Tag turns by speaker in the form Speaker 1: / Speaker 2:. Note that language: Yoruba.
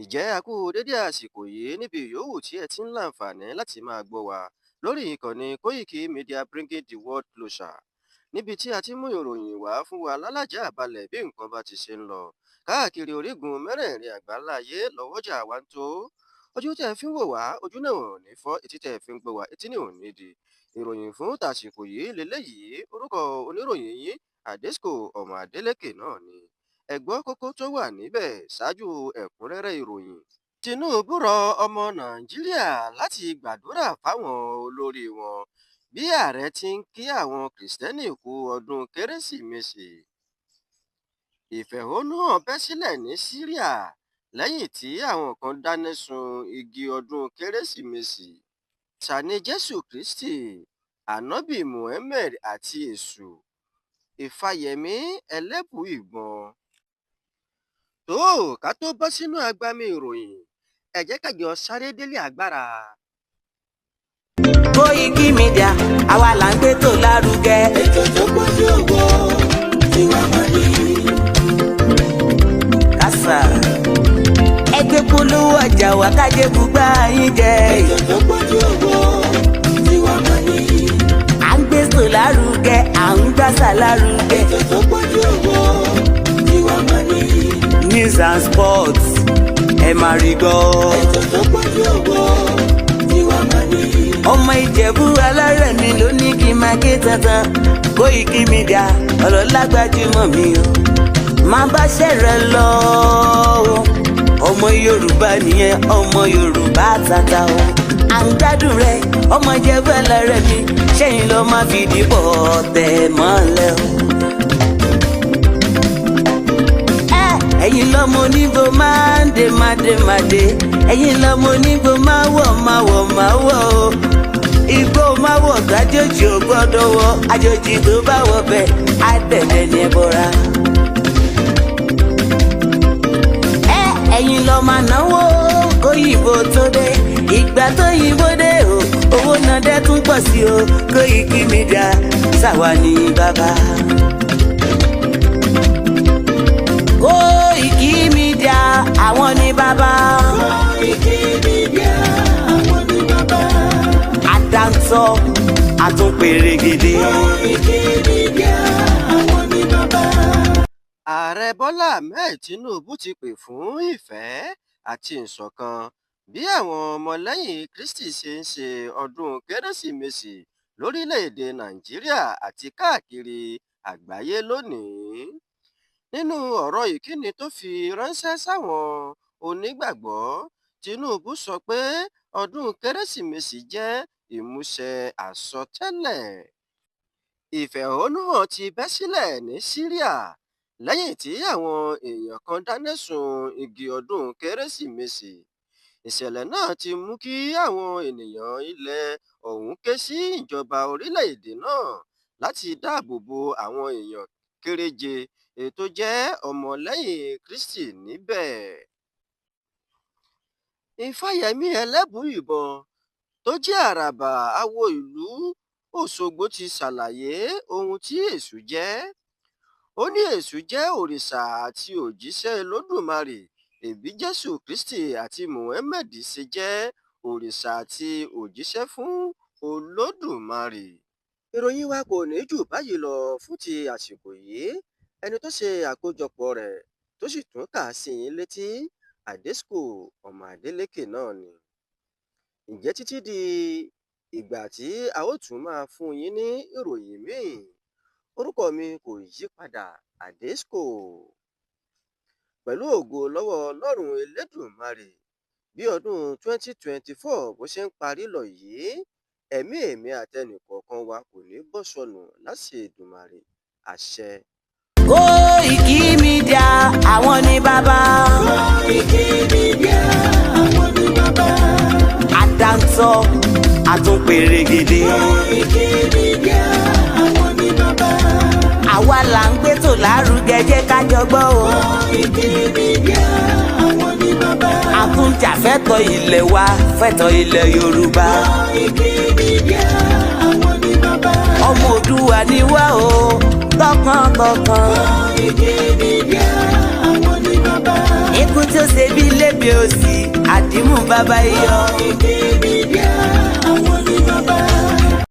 Speaker 1: Ìjẹ́ a kú dédé àsìkò yìí níbi yòówù tí ẹ ti ń láǹfààní láti máa gbọ́ wa lórí ìkànnì Koiki Media bringing the world closer níbi tí a ti mú ìròyìn wá fún wa lálàjá àbalẹ̀ bí nǹkan bá ti ṣe ń lọ káàkiri orígun mẹ́rẹ̀ẹ̀rin àgbáláyé lọ́wọ́jà wa ń tó. Ojú tẹ́ ẹ fi ń wò wá ojú náà ò ní fọ́, etí tẹ́ ẹ fi ń gbọ́ wá etí náà ò ní di. Ìròyìn fún tàsìkò yìí leléyìí, orúkọ oníròyìn yín Adesco ọmọ Adeleke náà ni. Ẹ gbọ́ kókó tó wà níbẹ̀ ṣáájú ẹ̀kúnrẹ́rẹ́ ìròyìn. Tinubu rọ ọmọ Nàìjíríà láti gbàdúrà fáwọn olórí wọn bí ààrẹ ti ń kí àwọn Kìrìsìtẹ́nì kú ọdún Kérésìmesì. Ìfẹ̀hónúhàn bẹ́ sílẹ̀ ní Syria lẹ́yìn tí àwọn kan dáná sun igi ọdún Kérésìmesì. Sani Jésù Kristi, Ànábì Muhammed àti Èṣù. Ìfàyẹ̀mí Ẹlẹ́bùíbọn. Tó ká tó bọ́ sínú agbami ìròyìn, ẹ jẹ́ ká jọ sáré délé agbára.
Speaker 2: Koiki Media àwa là ń gbé tó lárugẹ.
Speaker 3: Ètò tó pọ̀jù ògbó Tiwa Money.
Speaker 2: Kásá ẹgbẹ́ polówó ọjà wa kájé bùgbà yín jẹ.
Speaker 3: Ètò tó pọ̀jù ògbó Tiwa Money.
Speaker 2: À ń gbé tó lárugẹ, à ń gbàsà lárugẹ.
Speaker 3: Ètò tó pọ̀jù ògbó Tiwa Money.
Speaker 2: News and sports ẹ máa rí gbọ́.
Speaker 3: Ètò tó pọ̀jù ògbó Tiwa Money.
Speaker 2: Ọmọ Ìjẹ̀bú alárẹ̀mí ló ní kí n máa ké tantan. Koiki Media ọ̀rọ̀ lágbájúmọ̀ mi o. Má bá ṣẹ̀rẹ̀ lọ o. Ọmọ Yorùbá nìyẹn, ọmọ Yorùbá tata o. À ń gbádùn rẹ, ọmọ Ìjẹ̀bú alárẹ̀mí. Ṣẹ́yìn lọ máa fi dìbò tẹ̀ mọ́lẹ̀ o. Ẹ̀yin lọ́mọ onígbò máa ń dé mádémádé. Ẹ̀yin lọ́mọ onígbò máa wọ̀ o. Igbó máa wọ̀ gbàjòjì ò gbọ́dọ̀ wọ. Àjòjì tó bá wọ bẹ̀ á tẹ̀lé ní ẹbọra. Ẹ̀yin lọ máa náwó kóyìnbó tó dé. Ìgbà tó yìnbó dé o, owó náà dẹ́ tún pọ̀ sí o. Koiki Media ṣàwa ní bàbá. Koiki Media àwọn ní bàbá.
Speaker 3: Koiki Media àwọn ní bàbá.
Speaker 2: Àdáńtọ́ àtúnpèrègèdè.
Speaker 3: Koiki Media àwọn ní bàbá.
Speaker 1: Ààrẹ Bọ́lá Ahmed Tinubu ti pè fún ìfẹ́ àti ìṣọ̀kan bí àwọn ọmọlẹ́yìn Kristi ṣe ń ṣe ọdún Kérésìmesì lórílẹ̀‐èdè Nàìjíríà àti káàkiri àgbáyé lónìí. Nínú ọ̀rọ̀ ìkíni tó fi ránṣẹ́ sáwọn onígbàgbọ́, Tinubu sọ pé ọdún Kérésìmesì jẹ́ ìmúṣẹ àsọtẹ́lẹ̀. Ìfẹ̀hónúhàn ti bẹ́ sílẹ̀ ní Syria lẹ́yìn tí àwọn èèyàn kan dáná sun igi ọdún Kérésìmesì. Ìṣẹ̀lẹ̀ náà ti mú kí àwọn ènìyàn ilẹ̀ ọ̀hún ké sí ìjọba orílẹ̀-èdè náà láti dáàbò bo àwọn èèyàn kéréje tó jẹ́ ọmọlẹ́yìn Kristi níbẹ̀. Ìfàyẹ̀mí Ẹlẹ́bùíbọn tó jẹ́ àràbà awo ìlú Òṣogbo ti ṣàlàyé ohun tí Èṣù jẹ́. Ó ní Èṣù jẹ́ òrìṣà àti òjíṣẹ́ Olódùmarè, bí Jésù Kristi àti Muhammed ṣe jẹ́ òrìṣà àti òjíṣẹ́ fún Olódùmarè. Ìròyìn wa kò ní jù báyìí lọ fún ti àsìkò yìí. Ẹni tó ṣe àkójọpọ̀ rẹ̀ tó sì tún kà sí yín létí Adesco ọmọ Adeleke náà ni. Ǹjẹ́ títí di ìgbà tí a ó tún máa fún yín ní ìròyìn míì, orúkọ mi kò yí padà, Adesco. Pẹ̀lú ògo lọ́wọ́ Ọlọ́run Elédùmarè, bí ọdún 2024 bó ṣe ń parí lọ yìí, ẹ̀mí èmi àtẹnìkọ̀ọ̀kan wa kò ní bọ́ sọnù láṣẹ Èdùmàrè, àṣẹ.
Speaker 2: Koiki Media àwọn ní bàbá.
Speaker 3: Koiki Media àwọn ní bàbá.
Speaker 2: Àdáńtọ́ àtúnpèrègèdè.
Speaker 3: Koiki Media àwọn ní bàbá.
Speaker 2: Àwa là ń gbé tó lárugẹ, jẹ́ ká jọ gbọ́ o.
Speaker 3: Koiki Media àwọn ní bàbá.
Speaker 2: Àtúnjà fẹ́tọ̀ ilẹ̀ wa, fẹ́tọ̀ ilẹ̀ Yorùbá.
Speaker 3: Koiki Media àwọn ní bàbá.
Speaker 2: Ọmọ Oòduà ni wá o, tọkàntọkàn.
Speaker 3: Koiki Media àwọn ní bàbá.
Speaker 2: Ikú tí ó ṣe bí ilé bí òsì àdìmú bàbá iyọ̀.